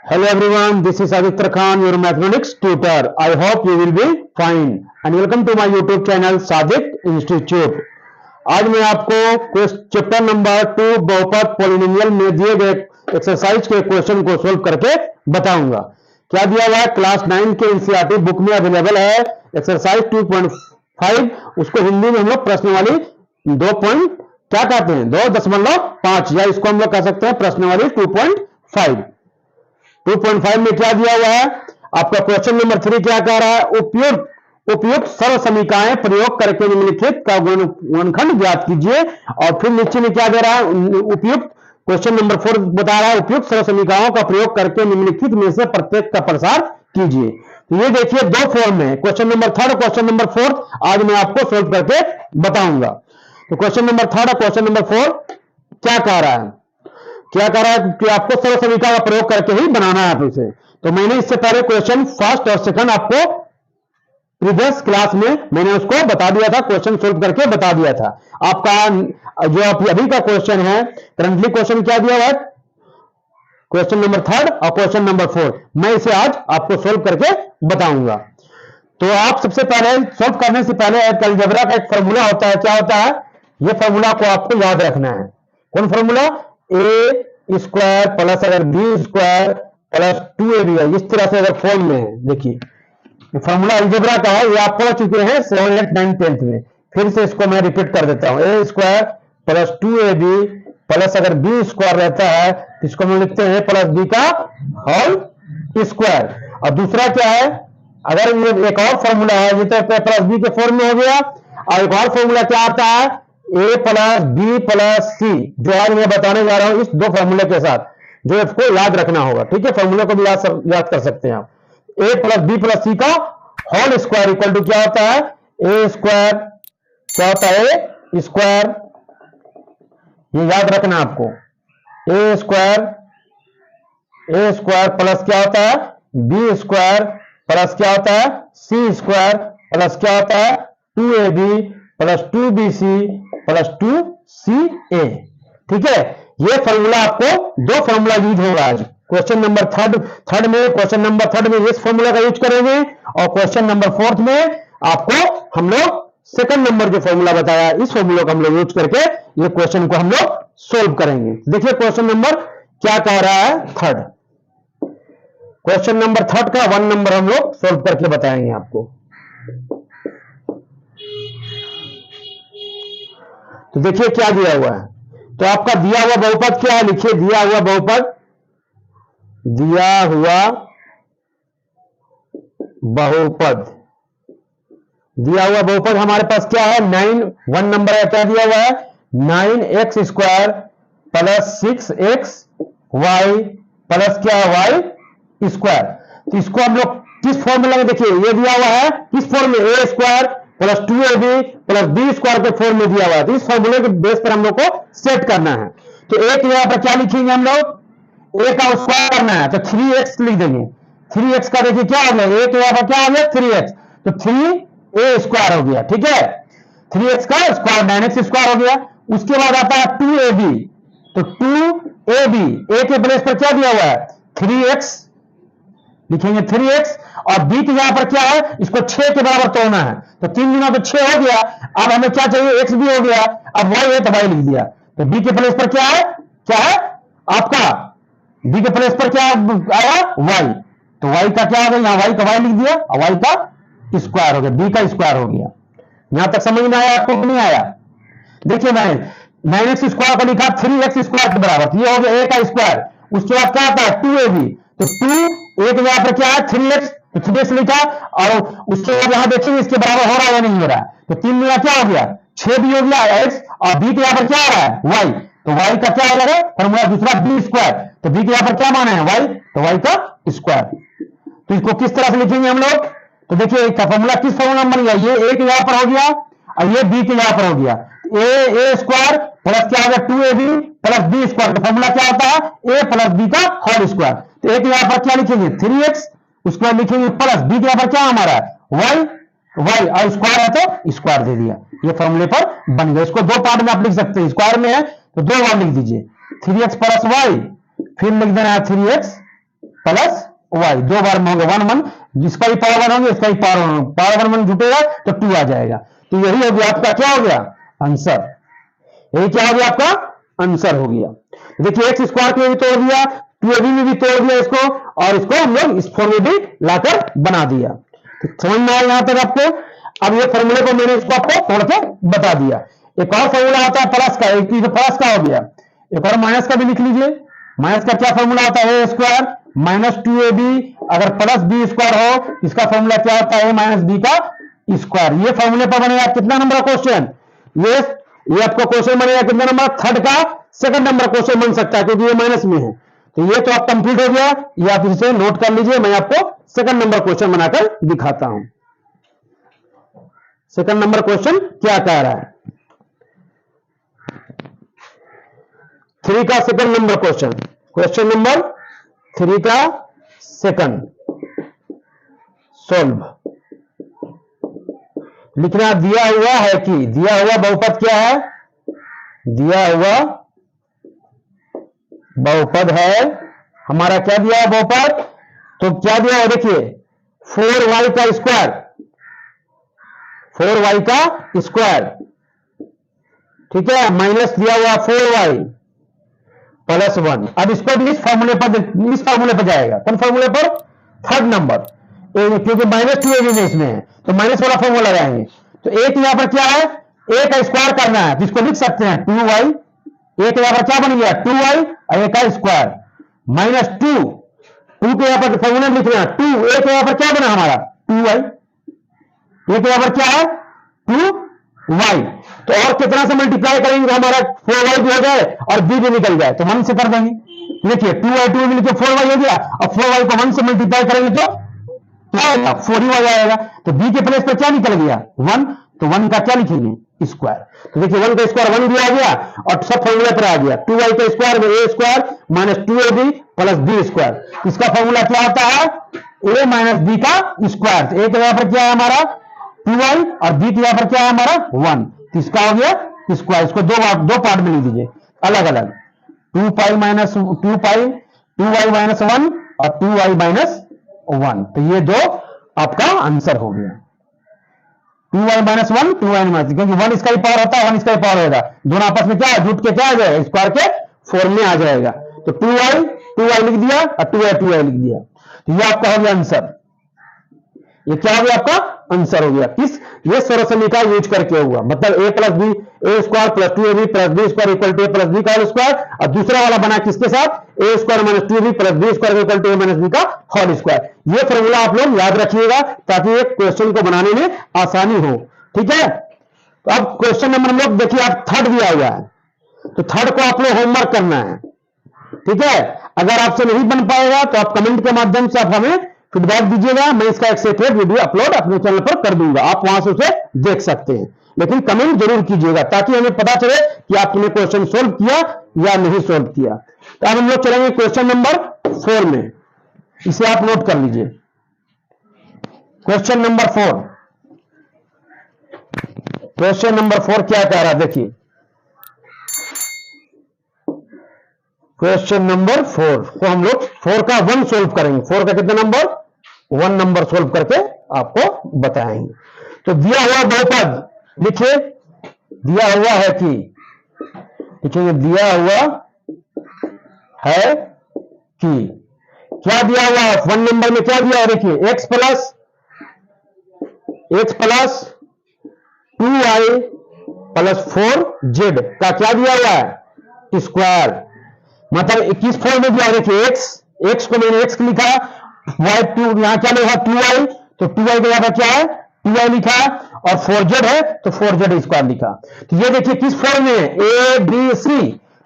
Hello everyone, this is Aditya Khan, your mathematics tutor. I hope you will be fine and welcome to my YouTube channel Sadik Institute. आज मैं आपको chapter number 2 बहुपद polynomial में दिए गए exercise के question को solve करके बताऊंगा। क्या दिया हुआ है? क्लास 9 के एनसीईआरटी बुक में अवेलेबल है एक्सरसाइज 2.5। उसको हिंदी में हम लोग प्रश्नवाली 2 पॉइंट क्या कहते हैं 2.5 या इसको हम लोग कह सकते हैं प्रश्नवाली 2.5। 2.5 में क्या दिया हुआ है? आपका क्वेश्चन नंबर 3 क्या कह रहा है? उपयुक्त सरल समीकरण प्रयोग करके निम्नलिखित का गुणनखंड ज्ञात कीजिए। और फिर नीचे में क्या दे रहा है? उपयुक्त क्वेश्चन नंबर 4 बता रहा है उपयुक्त सरल समीकरणों का प्रयोग करके निम्नलिखित में से प्रत्येक का प्रसार कीजिए। तो ये देखिए दो फॉर्म में क्वेश्चन नंबर 3 क्वेश्चन नंबर 4 आज मैं आपको सोल्व करके बताऊंगा। तो क्वेश्चन नंबर 3 और क्वेश्चन नंबर 4 क्या कह रहा है? क्या कह रहा है कि आपको सरल समीकरण का प्रयोग करके ही बनाना है इसे। तो मैंने इससे पहले क्वेश्चन फर्स्ट और सेकंड आपको प्रीवियस क्लास में मैंने उसको बता दिया था, क्वेश्चन सोल्व करके बता दिया था। आपका जो अभी का क्वेश्चन है करंटली क्वेश्चन क्या दिया हुआ है? क्वेश्चन नंबर 3 और क्वेश्चन नंबर 4 मैं इसे आज आपको सोल्व करके बताऊंगा। तो आप सबसे पहले सोल्व करने से पहले अलजेब्रा का एक फॉर्मूला होता है। क्या होता है? यह फॉर्मूला को आपको याद रखना है। कौन फॉर्मूला? ए स्क्वायर प्लस अगर बी स्क्वायर प्लस 2ab है, इस तरह से अगर फॉर्म में है। देखिए फॉर्मूला अलजेब्रा का है, ये आप पढ़ चुके हैं 7, 8, 9, 10th में। फिर से इसको मैं रिपीट कर देता हूं। ए स्क्वायर प्लस 2ab प्लस अगर बी स्क्वायर रहता है तो इसको हम लिखते हैं प्लस बी का होल स्क्वायर। और दूसरा क्या है? अगर ये एक और फॉर्मूला है, ये तो प्लस बी के फॉर्म में हो गया। और एक और फॉर्मूला क्या आता है? ए प्लस बी प्लस सी, जो आज मैं बताने जा रहा हूं इस दो फॉर्मूले के साथ, जो आपको याद रखना होगा। ठीक है, फॉर्मूले को भी याद कर सकते हैं आप। ए प्लस बी प्लस सी का होल स्क्वायर इक्वल टू क्या होता है? ए स्क्वायर क्या होता है? ए स्क्वायर, ये याद रखना आपको। ए स्क्वायर प्लस क्या होता है? बी स्क्वायर प्लस क्या होता है? सी स्क्वायर प्लस क्या होता है? 2ab plus 2bc plus 2ca। ठीक है, ये फॉर्मूला आपको दो फॉर्मूला यूज होगा आज। क्वेश्चन नंबर थर्ड में इस फॉर्मूला का यूज करेंगे और क्वेश्चन नंबर 4 में आपको हम लोग सेकंड नंबर जो फॉर्मूला बताया इस फॉर्मूला को हम लोग यूज करके ये क्वेश्चन को हम लोग सोल्व करेंगे। देखिए क्वेश्चन नंबर क्या कह रहा है? थर्ड क्वेश्चन नंबर 3 का 1 नंबर हम लोग सोल्व करके बताएंगे आपको। तो देखिए क्या दिया हुआ है। तो आपका दिया हुआ बहुपद क्या है? लिखिए दिया हुआ बहुपद हमारे पास क्या है? 9 1 नंबर है। क्या दिया हुआ है? 9x square plus 6x Y plus क्या है? Y square. तो इसको हम लोग किस फॉर्मूला में, देखिए ये दिया हुआ है किस फॉर्म में? A square plus 2ab plus B square के फॉर्म में दिया हुआ है। तो इस फॉर्मूले के बेस पर हम लोग को सेट करना है। तो एक यहां पर क्या लिखेंगे हम लोग? ए का स्क्वायर करना है तो 3x लिख देंगे। 3x का देखिए क्या हो गया? एक यहां पर क्या हो गया? 3x, तो 3a स्क्वायर हो गया। ठीक है, 3x का स्क्वायर 9x स्क्वायर हो गया। उसके बाद आता है 2ab, तो 2ab ए के प्लेस पर क्या दिया हुआ है? 3x लिखेंगे 3x, और b के यहां पर क्या है? इसको 6 के बराबर तोड़ना है। तो 3 गुना तो 6 हो गया। अब हमें क्या चाहिए? x भी हो गया। अब y है तो y लिख दिया। तो b के प्लेस पर क्या है? क्या है आपका? b के प्लेस पर क्या आया? y। तो y का क्या हो गया? यहां y का y लिख दिया और y का स्क्वायर हो गया, b का स्क्वायर हो गया। यहां तक समझ में आया आपको? नहीं आया? देखिए मैंने 9x स्क्वायर को लिखा 3x स्क्वायर के बराबर, ये हो गया a का स्क्वायर। उसके बाद क्या आता है? 2ab, तो 2 एक यहां पर क्या है? 3x, तो 3x लिखा। और उसके बाद यहां देखिए इसके बराबर हो रहा है या नहीं हो रहा है? तो 3 गुना क्या हो गया? 6 भी हो गया x, और b के यहां पर क्या आ रहा है? y। तो y का क्या हो जाएगा? फॉर्मूला दूसरा b स्क्वायर, तो b के यहां पर क्या माना है? y, तो y का स्क्वायर। तो इसको किस तरह से लिखेंगे हम लोग? तो देखिए इसका फॉर्मूला किस फॉर्मूला बन गया? ये a के यहां पर हो गया और ये b के यहां पर हो गया। ए स्क्वायर प्लस क्या हो गया? 2ab प्लस बी स्क्वायर का फॉर्मूला क्या होता है? a प्लस बी का होल स्क्वायर। तो एक यहां पर क्या लिखेंगे? 3x, उसके बाद लिखेंगे प्लस बी के यहां पर क्या हमारा है? y, y और स्क्वायर है तो स्क्वायर दे दिया। ये फॉर्मूले पर बन गया। इसको दो पार्ट में आप लिख सकते हैं, स्क्वायर में है तो दो बार लिख दीजिए 3x प्लस y, फिर लिख देना है 3x प्लस वाई, दो बार में होगा 1 1, जिसका भी पावर 1 होगा इसका भी पावर 1 जुटेगा तो 2 आ जाएगा। तो यही हो गया आपका क्या हो गया आंसर, यही क्या हो गया आपका आंसर हो गया। देखिए एक्स स्क्वायर के भी तोड़ दिया, 2ab में भी तोड़ दिया इसको, और इसको हम लोग इस फॉर्म में भी लाकर बना दिया। तो समझ में आया यहां तक आपको। अब ये फॉर्मूले को मैंने इसको आपको तोड़ के बता दिया। एक और फॉर्मूला आता है प्लस का, एक तो प्लस का हो गया, एक और माइनस का भी लिख लीजिए। माइनस का क्या फॉर्मूला आता है, ए स्क्वायर माइनस 2ab, अगर प्लस बी स्क्वायर हो इसका फॉर्मूला क्या होता है, माइनस बी का स्क्वायर। ये फॉर्मूले पर बनेगा कितना नंबर का क्वेश्चन, ये आपको क्वेश्चन बनेगा कितना नंबर, थर्ड का सेकंड नंबर क्वेश्चन बन सकता है क्योंकि ये माइनस में है। तो ये तो आप कंप्लीट हो गया, ये आप इसे नोट कर लीजिए। मैं आपको सेकंड नंबर क्वेश्चन बनाकर दिखाता हूं। सेकंड नंबर क्वेश्चन क्या कह रहा है, 3 का second number question, question number 3 का सेकंड सोल्व। लिखना दिया हुआ है कि, दिया हुआ बहुपद क्या है, दिया हुआ बहुपद है हमारा, क्या दिया है बहुपद, तो क्या दिया है देखिए 4y का स्क्वायर, 4y का स्क्वायर, ठीक है, माइनस दिया हुआ 4y प्लस 1। अब इसको भी इस फॉर्मूले पर जाएगा, कौन फॉर्मूले पर, थर्ड नंबर, क्योंकि माइनस 2ab में इसमें है तो माइनस वाला फॉर्मूला लगाएंगे। तो एक यहां पर क्या है, ए का स्क्वायर करना है जिसको लिख सकते हैं 2y, एक यहां पर क्या बन गया 2y और एक का स्क्वायर माइनस 2 के यहां पर फॉर्मूला लिखना है 2, एक यहां पर क्या बना हमारा 2y, एक यहां पर क्या है 2y। तो और कितना से मल्टीप्लाई करेंगे तो हमारा 4y भी हो जाए और b भी निकल जाए, तो 1 से कर देंगे। देखिए 2y मिलकर 4y हो गया, और 4y को 1 से मल्टीप्लाई करेंगे तो क्या आएगा 4y आएगा। तो b के प्लेस पर क्या निकल गया 1, तो 1 का क्या लिखेंगे स्क्वायर। तो देखिए 1 का स्क्वायर 1 भी आ गया और सब फॉर्मूला पर आ गया, 2y का स्क्वायर में a square minus 2ab plus b square. इसका फॉर्मूला क्या होता है, a माइनस b का स्क्वायर। तो a के यहां पर क्या है हमारा 2y और b के यहां पर क्या है हमारा 1, तो इसका हो गया स्क्वायर। इसको दो पार्ट में लिख दीजिए अलग अलग, 2y माइनस 2y माइनस 1 और 2y माइनस 1। तो ये दो आपका आंसर हो गया, 2y माइनस 1 2y माइनस, क्योंकि 1 इसका ही पावर होता है 1 इसका ही पावर होगा, दोनों आपस में क्या जुट के क्या आ जाएगा स्क्वायर के फॉर्म में आ जाएगा। तो 2y लिख दिया और 2y लिख दिया, तो ये आपका हो गया आंसर। ये क्या हो गया आपका आंसर हो गया, किस ये सरल समीकरण यूज करके हुआ, मतलब a plus b a square plus 2ab plus B square equal to a plus b का होल स्क्वायर, और दूसरा वाला बना किसके साथ a square minus 2ab plus B square equal to a minus b का होल स्क्वायर। ये formula आप लोग याद रखिएगा ताकि एक क्वेश्चन को बनाने में आसानी हो, ठीक है। तो अब क्वेश्चन नंबर हम लोग देखिए आप थर्ड दिया हुआ है, तो थर्ड को आप लोग होमवर्क करना है, ठीक है। अगर आपसे नहीं बन पाएगा तो आप कमेंट के माध्यम से आप हमें फीडबैक दीजिएगा, मैं इसका एक सेपरेट वीडियो अपलोड अपने चैनल पर कर दूंगा, आप वहां से उसे देख सकते हैं। लेकिन कमेंट जरूर कीजिएगा ताकि हमें पता चले कि आपने क्वेश्चन सोल्व किया या नहीं सोल्व किया। तो अब हम लोग चलेंगे क्वेश्चन नंबर 4 में, इसे आप नोट कर लीजिए। क्वेश्चन नंबर 4, क्वेश्चन नंबर 4 क्या कह रहा है देखिए, क्वेश्चन नंबर 4 को हम लोग 4 का 1 सोल्व करेंगे। 4 का कितना नंबर 1 नंबर सोल्व करके आपको बताएंगे। तो दिया हुआ बहुपद लिखिए, दिया हुआ है कि, लिखिए दिया हुआ है कि, क्या दिया हुआ है 1 नंबर में क्या दिया है देखिए x plus 2y plus 4z का क्या दिया हुआ है स्क्वायर। मतलब किस फॉर्म में दिया देखिए x को मैंने x लिखा, y2 यहां क्या लिखा 2y, तो 2y के यहां पर क्या है 2y लिखा, और 4z है तो 4z स्क्वायर लिखा। तो ये देखिए किस फॉर्म में है a b c,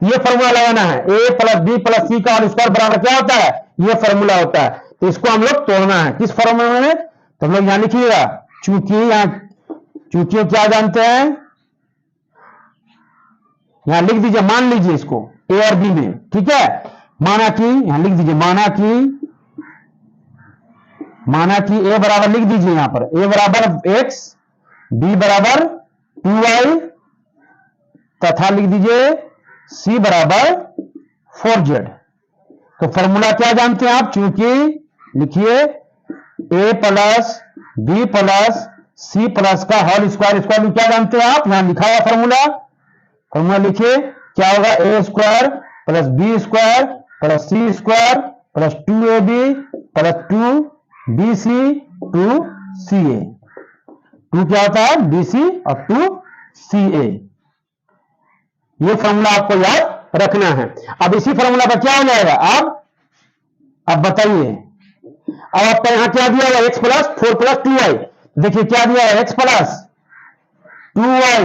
ये फॉर्मूला लगाना है a plus b plus c का और स्क्वायर बराबर क्या होता है ये फॉर्मूला होता है। तो इसको हम लोग तोड़ना है किस फॉर्मूला में, तो हम लोग यहां लिखिएगा चूंकि क्या जानते हैं, यहां लिख दीजिए, मान लीजिए इसको ए और बी में, ठीक है। माना कि यहां लिख दीजिए, माना कि ए बराबर लिख दीजिए यहां पर ए बराबर x, बी बराबर 2y तथा लिख दीजिए c बराबर 4z। तो फॉर्मूला क्या जानते हैं आप, चूंकि लिखिए a plus B plus C plus का होल स्क्वायर, स्क्वायर क्या जानते हैं आप, यहां लिखा है फॉर्मूला, फॉर्मूला लिखिए क्या होगा, a square plus B square plus C square plus 2ab plus 2bc 2ca, 2 क्या होता है bc और 2ca, ये फॉर्मूला आपको याद रखना है। अब इसी फॉर्मूला पर क्या हो जाएगा, अब बताइए, अब आपका यहां क्या दिया हुआ, x प्लस 4 प्लस 2y, देखिए क्या दिया है, x प्लस 2y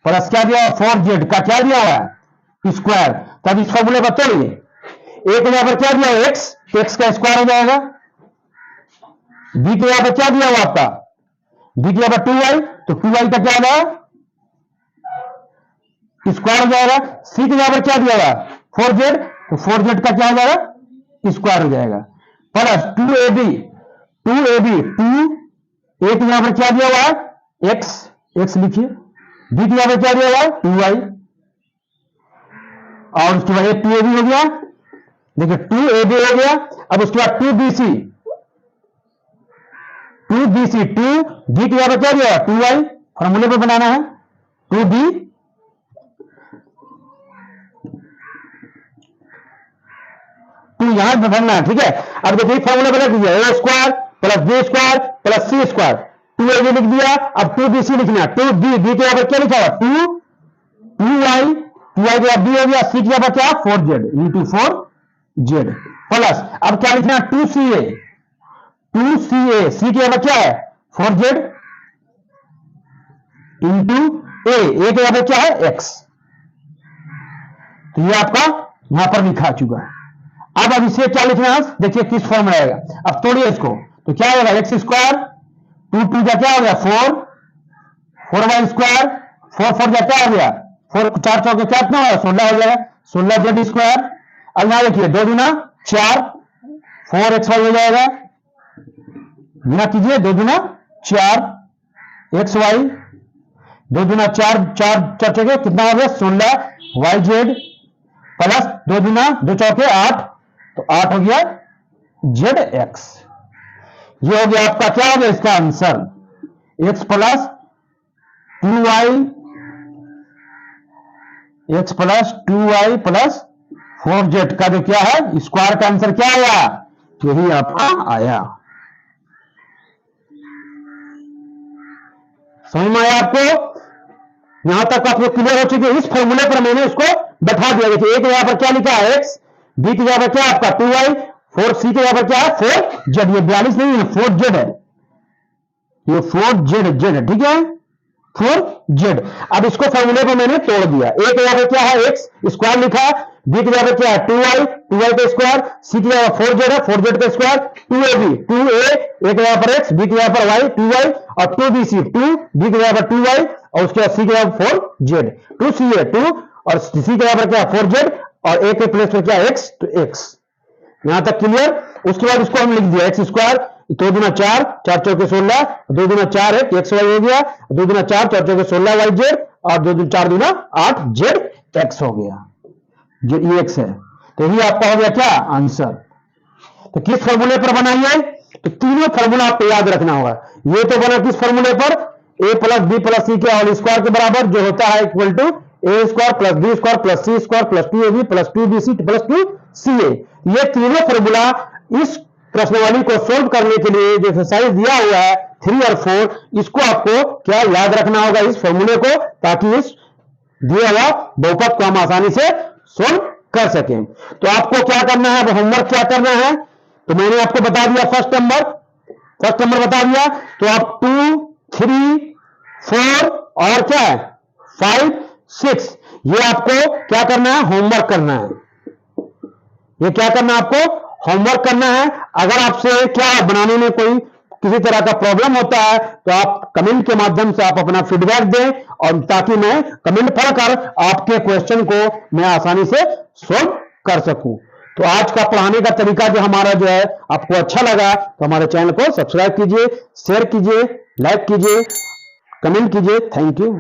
प्लस क्या दिया हुआ 4z का क्या दिया हुआ है स्क्वायर। तब इस फॉर्मूले पर तोड़िए, एक यहां पर क्या दिया है x, तो x का स्क्वायर हो जाएगा, b के यहां पर क्या दिया हुआ आपका, b के यहां पर 2y, तो 2y का क्या हो जाएगा स्क्वायर हो जाएगा, c के यहां पर क्या दिया हुआ 4z, तो 4z का क्या हो जाएगा स्क्वायर हो जाएगा, प्लस 2ab 2 एक यहां पर क्या दिया हुआ है x लिखिए, b के यहां पर क्या दिया हुआ है 2y, और उसके बाद 2ab हो गया, देखिए 2ab हो गया। अब उसके बाद 2bc 2b के यहां पर क्या दिया हुआ 2y, फॉर्मूले पे बनाना है 2b 2 यहां भरना है, ठीक है। अब देखिए फॉर्मूला बना दीजिए, a square plus B square plus C square, 2ab लिख दिया, अब 2bc लिखना, 2b के यहां पर क्या लिखा हुआ 2y के बाद b हो गया, c के यहां पर क्या 4z इंटू 4z प्लस, अब क्या लिखना है 2ca c के यहां पर क्या है 4z इंटू a के यहां पर क्या है x, तो ये आपका यहां पर लिखा चुका है। अब इसे क्या लिखना है, देखिए किस फॉर्म में आएगा, अब तोड़िए इसको, तो क्या होगा एक्स स्क्वायर 2 का क्या हो गया 4y स्क्वायर 4 का क्या हो गया 4 4 चौके क्या कितना होगा 16 हो जाएगा, 16z स्क्वायर। अब यहां देखिए 2 दूना 4 4xy हो जाएगा, गुना कीजिए 2 दूना 4xy, 2 दूना 4 चौके कितना हो गया 16yz प्लस 2 दूना 2 चौके 8, तो 8 हो गया zx। ये हो गया आपका क्या हो गया इसका answer, x plus 2y plus 4z का जो क्या है स्क्वायर का आंसर क्या आया, यही आपका आया। समझ में आया आपको, यहां तक आपको क्लियर हो चुकी है। इस फॉर्मूले पर मैंने उसको बैठा दिया, देखिए एक यहां पर क्या लिखा है x, b के यहां पर क्या आपका 2y, 4c के यहां पर क्या है 4z, ये 42 नहीं है 4z है, ये 4z ठीक है 4z। अब इसको फॉर्मूले पर मैंने तोड़ दिया, एक यहां पर क्या है x स्क्वायर लिखा, b के यहां पर क्या है 2y का स्क्वायर, c के यहां 4z है 4z का स्क्वायर, 2a एक यहां पर x, b के यहां पर y 2y और 2bc 2b के यहां पर 2y और उसके बाद c के यहां पर 4z 2ca 2 और c के यहां पर क्या 4z और a के प्लेस पर क्या x, तो x यहां तक क्लियर। उसके बाद इसको हम लिख दिया एक्स स्क्वायर 2 दूना 4 4 चौके 16, 2 दूना 4 है एक्स वाई हो गया, 2 दूना 4 4 चौके 16 वाई जेड और 2 दूना 4 दूना 8 जेड एक्स हो गया, जो ये एक्स है, तो यही आपका हो गया क्या आंसर। तो किस फॉर्मूले पर बनाई है, तो तीनों फॉर्मूला आपको याद रखना होगा। ये तो बना किस फॉर्मूले पर, a plus B plus C के होल स्क्वायर के बराबर जो होता है equal to A square plus B square plus C square plus 2ab plus 2bc plus 2ca। ये तीनों फॉर्मूला इस प्रश्नावली को सोल्व करने के लिए जो एक्सरसाइज दिया हुआ है 3 और 4, इसको आपको क्या याद रखना होगा इस फॉर्मूले को, ताकि इस दिया हुआ बहुपद को हम आसानी से सोल्व कर सकें। तो आपको क्या करना है, होमवर्क क्या करना है, तो मैंने आपको बता दिया फर्स्ट नंबर बता दिया, तो आप 2, 3, 4 और क्या है 5, 6 ये आपको क्या करना है, होमवर्क करना है। ये क्या करना है आपको, होमवर्क करना है। अगर आपसे क्या बनाने में कोई किसी तरह का प्रॉब्लम होता है तो आप कमेंट के माध्यम से आप अपना फीडबैक दें, और ताकि मैं कमेंट पढ़कर आपके क्वेश्चन को मैं आसानी से सोल्व कर सकूं। तो आज का पढ़ाने का तरीका जो हमारा जो है आपको अच्छा लगा तो हमारे चैनल को सब्सक्राइब कीजिए, शेयर कीजिए, लाइक कीजिए, कमेंट कीजिए। Thank you.